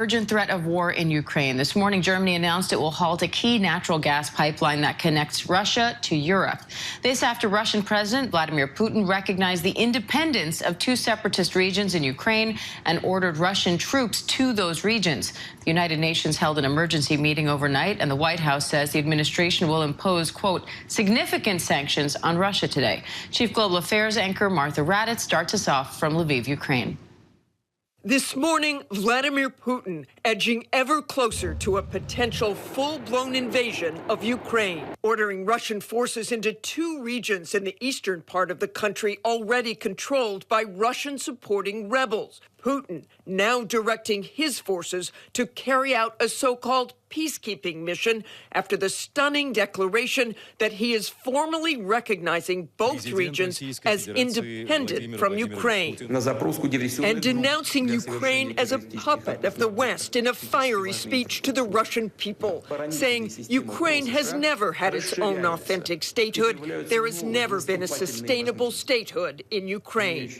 Urgent threat of war in Ukraine. This morning, Germany announced it will halt a key natural gas pipeline that connects Russia to Europe. This after Russian President Vladimir Putin recognized the independence of two separatist regions in Ukraine and ordered Russian troops to those regions. The United Nations held an emergency meeting overnight, and the White House says the administration will impose, quote, significant sanctions on Russia today. Chief Global Affairs anchor Martha Raddatz starts us off from Lviv, Ukraine. This morning, Vladimir Putin edging ever closer to a potential full-blown invasion of Ukraine, ordering Russian forces into two regions in the eastern part of the country already controlled by Russian-supporting rebels. Putin now directing his forces to carry out a so-called peacekeeping mission after the stunning declaration that he is formally recognizing both regions as independent from Ukraine and denouncing Ukraine as a puppet of the West in a fiery speech to the Russian people, saying Ukraine has never had its own authentic statehood. There has never been a sustainable statehood in Ukraine.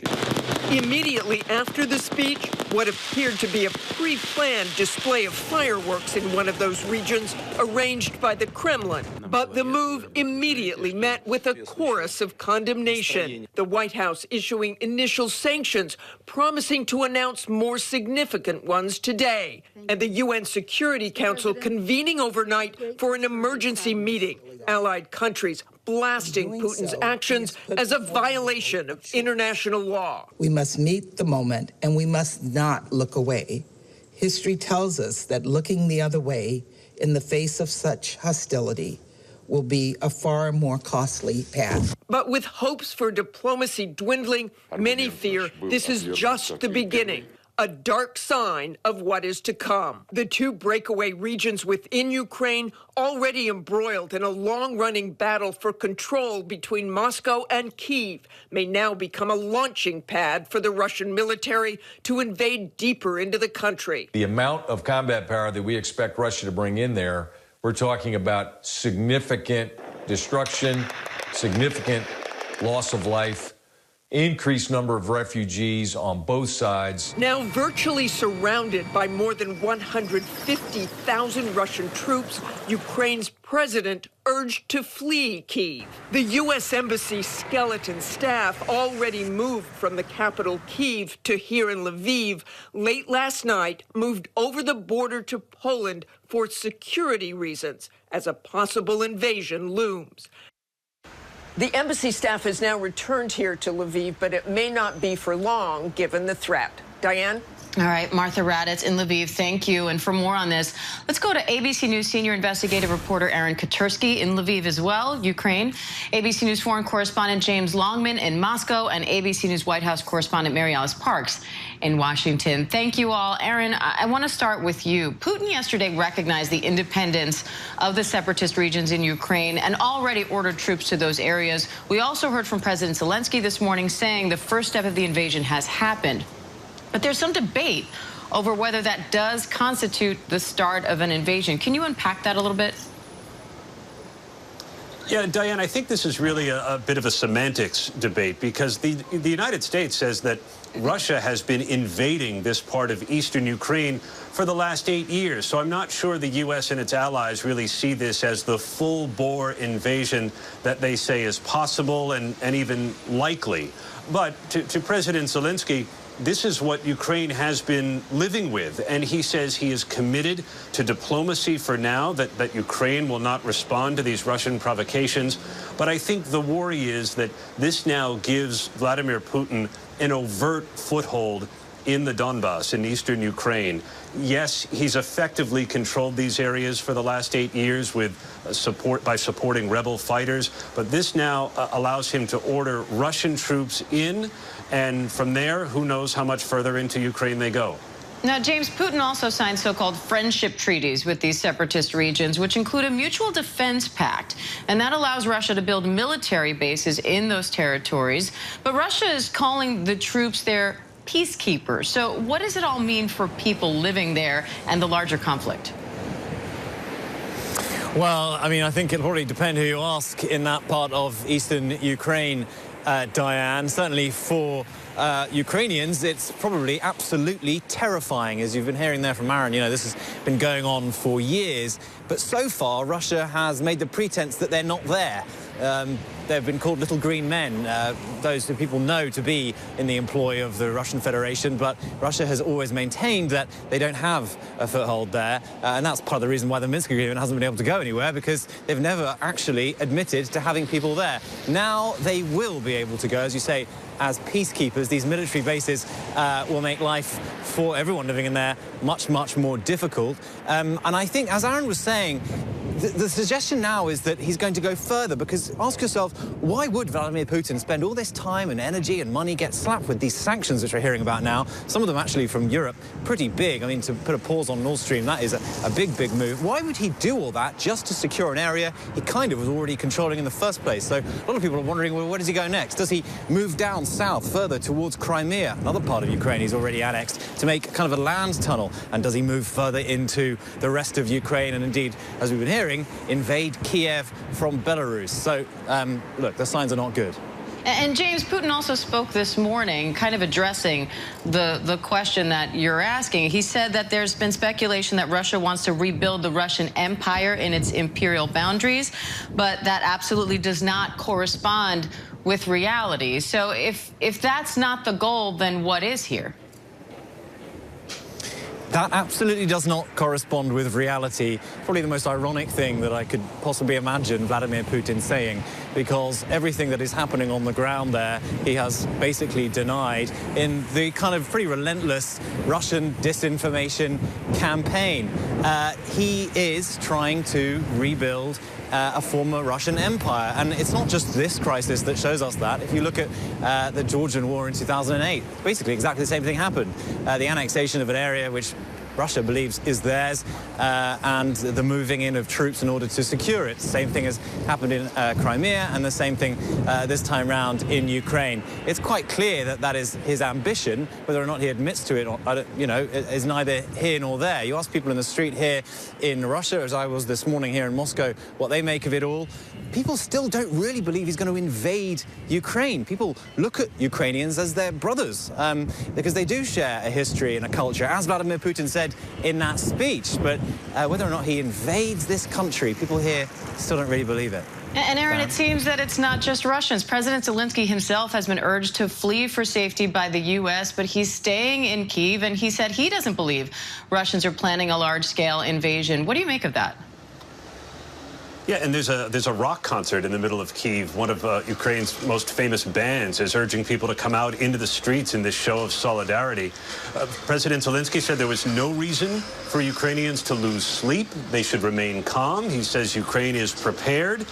Immediately after the speech, what appeared to be a pre-planned display of fireworks in one of those regions arranged by the Kremlin. But the move immediately met with a chorus of condemnation. The White House issuing initial sanctions, promising to announce more significant ones today. And the UN Security Council convening overnight for an emergency meeting. Allied countries blasting Putin's actions as a violation of international law. We must meet the moment, and we must not look away. History tells us that looking the other way in the face of such hostility will be a far more costly path. But with hopes for diplomacy dwindling, many fear this is just the beginning. A dark sign of what is to come. The two breakaway regions within Ukraine already embroiled in a long-running battle for control between Moscow and Kyiv may now become a launching pad for the Russian military to invade deeper into the country. The amount of combat power that we expect Russia to bring in there, we're talking about significant destruction, significant loss of life, increased number of refugees on both sides. Now virtually surrounded by more than 150,000 Russian troops, Ukraine's president urged to flee Kyiv. The U.S. Embassy's skeleton staff already moved from the capital Kyiv to here in Lviv. Late last night, moved over the border to Poland for security reasons as a possible invasion looms. The embassy staff has now returned here to Lviv, but it may not be for long, given the threat. Diane? All right, Martha Raddatz in Lviv, thank you. And for more on this, let's go to ABC News senior investigative reporter Aaron Katersky in Lviv as well, Ukraine. ABC News foreign correspondent James Longman in Moscow, and ABC News White House correspondent Mary Alice Parks in Washington. Thank you all. Aaron, I want to start with you. Putin yesterday recognized the independence of the separatist regions in Ukraine and already ordered troops to those areas. We also heard from President Zelenskyy this morning saying the first step of the invasion has happened. But there's some debate over whether that does constitute the start of an invasion. Can you unpack that a little bit? Yeah, Diane, I think this is really a bit of a semantics debate, because the United States says that Russia has been invading this part of eastern Ukraine for the last 8 years. So I'm not sure the U.S. and its allies really see this as the full-bore invasion that they say is possible and even likely. But to President Zelenskyy, this is what Ukraine has been living with, and he says he is committed to diplomacy for now, that Ukraine will not respond to these Russian provocations. But I think the worry is that this now gives Vladimir Putin an overt foothold in the Donbass, in eastern Ukraine. Yes, he's effectively controlled these areas for the last 8 years with by supporting rebel fighters, but this now allows him to order Russian troops in, and from there, who knows how much further into Ukraine they go. Now, James, Putin also signed so-called friendship treaties with these separatist regions, which include a mutual defense pact, and that allows Russia to build military bases in those territories. But Russia is calling the troops there peacekeepers. So what does it all mean for people living there and the larger conflict? Well, I mean, I think it'll probably depend who you ask in that part of eastern Ukraine, Diane. Certainly for Ukrainians, it's probably absolutely terrifying. As you've been hearing there from Aaron, this has been going on for years. But so far, Russia has made the pretense that they're not there. They've been called little green men, those who people know to be in the employ of the Russian Federation, but Russia has always maintained that they don't have a foothold there, and that's part of the reason why the Minsk agreement hasn't been able to go anywhere, because they've never actually admitted to having people there. Now they will be able to go, as you say, as peacekeepers. These military bases will make life for everyone living in there much, much more difficult. And I think, as Aaron was saying, the suggestion now is that he's going to go further, because ask yourself, why would Vladimir Putin spend all this time and energy and money, get slapped with these sanctions which we're hearing about now, some of them actually from Europe, pretty big. I mean, to put a pause on Nord Stream, that is a big, big move. Why would he do all that just to secure an area he kind of was already controlling in the first place? So a lot of people are wondering, well, where does he go next? Does he move down south further towards Crimea, another part of Ukraine he's already annexed, to make kind of a land tunnel? And does he move further into the rest of Ukraine and indeed, as we've been hearing, invade Kiev from Belarus? So, look, the signs are not good. And James, Putin also spoke this morning, kind of addressing the question that you're asking. He said that there's been speculation that Russia wants to rebuild the Russian Empire in its imperial boundaries, but that absolutely does not correspond with reality. So if that's not the goal, then what is here? That absolutely does not correspond with reality. Probably the most ironic thing that I could possibly imagine Vladimir Putin saying, because everything that is happening on the ground there, he has basically denied in the kind of pretty relentless Russian disinformation campaign. He is trying to rebuild a former Russian empire. And it's not just this crisis that shows us that. If you look at the Georgian war in 2008, basically exactly the same thing happened. The annexation of an area which Russia believes is theirs, and the moving in of troops in order to secure it. Same thing has happened in Crimea, and the same thing this time round in Ukraine. It's quite clear that that is his ambition. Whether or not he admits to it, is neither here nor there. You ask people in the street here in Russia, as I was this morning here in Moscow, what they make of it all. People still don't really believe he's going to invade Ukraine. People look at Ukrainians as their brothers, because they do share a history and a culture, as Vladimir Putin said in that speech. But whether or not he invades this country, people here still don't really believe it. And Aaron, it seems that it's not just Russians. President Zelenskyy himself has been urged to flee for safety by the U.S., but he's staying in Kyiv, and he said he doesn't believe Russians are planning a large-scale invasion. What do you make of that? Yeah, and there's a rock concert in the middle of Kyiv. One of Ukraine's most famous bands is urging people to come out into the streets in this show of solidarity. President Zelenskyy said there was no reason for Ukrainians to lose sleep. They should remain calm. He says Ukraine is prepared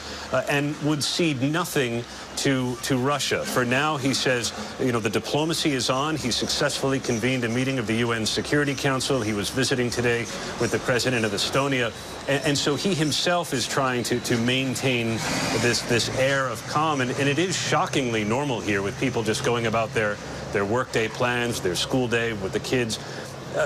and would cede nothing to Russia. For now, he says, the diplomacy is on. He successfully convened a meeting of the UN Security Council. He was visiting today with the president of Estonia. And so he himself is trying to maintain this air of calm. And it is shockingly normal here, with people just going about their workday plans, their school day with the kids.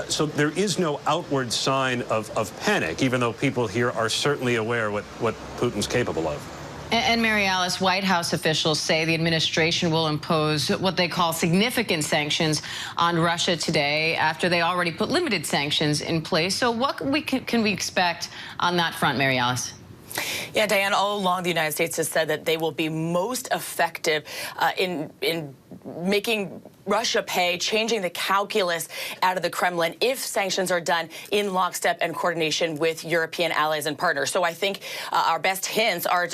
So there is no outward sign of panic, even though people here are certainly aware what Putin's capable of. And Mary Alice, White House officials say the administration will impose what they call significant sanctions on Russia today, after they already put limited sanctions in place. So what can we expect on that front, Mary Alice? Yeah, Diane, all along the United States has said that they will be most effective in making Russia pay, changing the calculus out of the Kremlin if sanctions are done in lockstep and coordination with European allies and partners. So I think our best hints are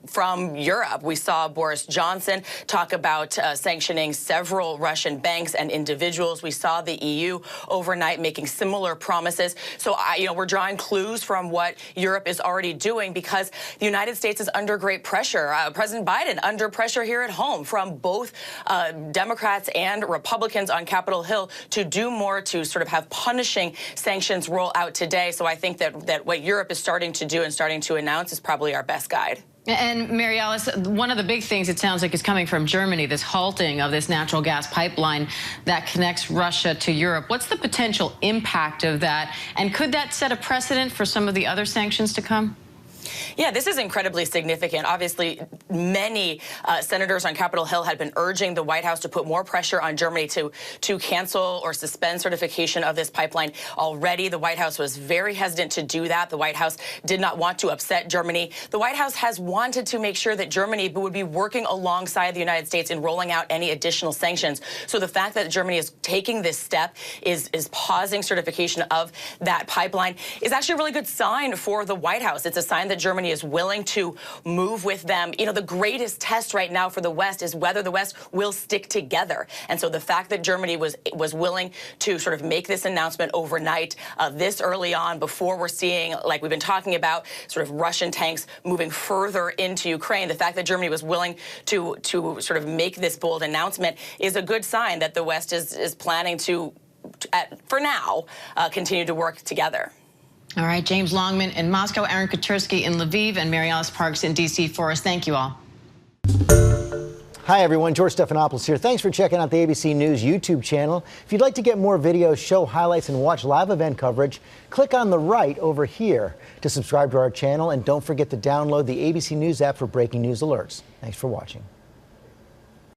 from Europe. We saw Boris Johnson talk about sanctioning several Russian banks and individuals. We saw the EU overnight making similar promises. So we're drawing clues from what Europe is already doing, because the United States is under great pressure. President Biden under pressure here at home from both Democrats and Republicans on Capitol Hill to do more to sort of have punishing sanctions roll out today. So I think that what Europe is starting to do and starting to announce is probably our best guide. And Mary Alice, one of the big things it sounds like is coming from Germany, this halting of this natural gas pipeline that connects Russia to Europe. What's the potential impact of that? And could that set a precedent for some of the other sanctions to come? Yeah, this is incredibly significant. Obviously, many senators on Capitol Hill had been urging the White House to put more pressure on Germany to cancel or suspend certification of this pipeline. Already, the White House was very hesitant to do that. The White House did not want to upset Germany. The White House has wanted to make sure that Germany would be working alongside the United States in rolling out any additional sanctions. So the fact that Germany is taking this step, is pausing certification of that pipeline, is actually a really good sign for the White House. It's a sign that Germany is willing to move with them. You know, the greatest test right now for the West is whether the West will stick together. And so the fact that Germany was willing to sort of make this announcement overnight, this early on, before we're seeing, like we've been talking about, sort of Russian tanks moving further into Ukraine, the fact that Germany was willing to sort of make this bold announcement is a good sign that the West is planning to, for now, continue to work together. All right, James Longman in Moscow, Aaron Katursky in Lviv, and Mary Alice Parks in D.C. for us. Thank you all. Hi, everyone. George Stephanopoulos here. Thanks for checking out the ABC News YouTube channel. If you'd like to get more videos, show highlights, and watch live event coverage, click on the right over here to subscribe to our channel. And don't forget to download the ABC News app for breaking news alerts. Thanks for watching.